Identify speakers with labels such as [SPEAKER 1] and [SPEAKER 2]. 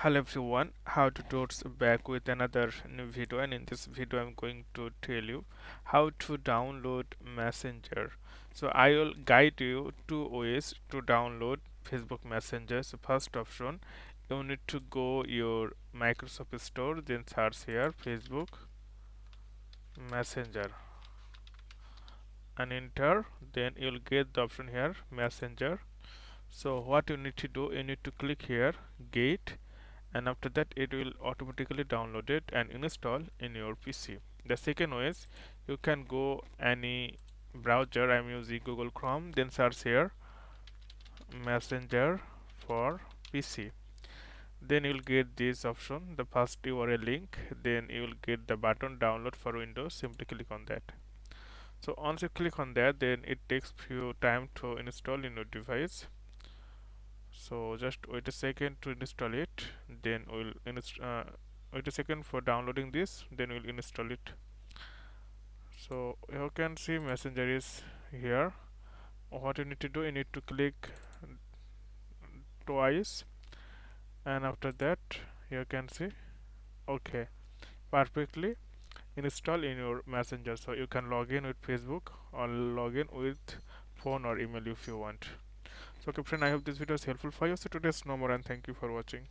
[SPEAKER 1] Hello everyone, how to towards back with another new video, and in this video I'm going to tell you how to download Messenger. So I will guide you two ways to download Facebook Messenger. So first option, you need to go your Microsoft Store, then search here Facebook Messenger and enter, then you'll get the option here Messenger. So what you need to do, you need to click here get, and after that it will automatically download it and install in your PC. The second way is you can go any browser. I'm using Google Chrome, then search here Messenger for PC. Then you'll get this option, the first URL link, then you will get the button download for Windows. Simply click on that. So once you click on that, then it takes few time to install in your device. So just wait a second to install it, then we'll wait a second for downloading this, then we'll install it. So you can see Messenger is here. What you need to do, you need to click twice, and after that you can see okay, perfectly install in your Messenger. So you can log in with Facebook or log in with phone or email if you want. So okay friend, I hope this video is helpful for you. So today's no more, and thank you for watching.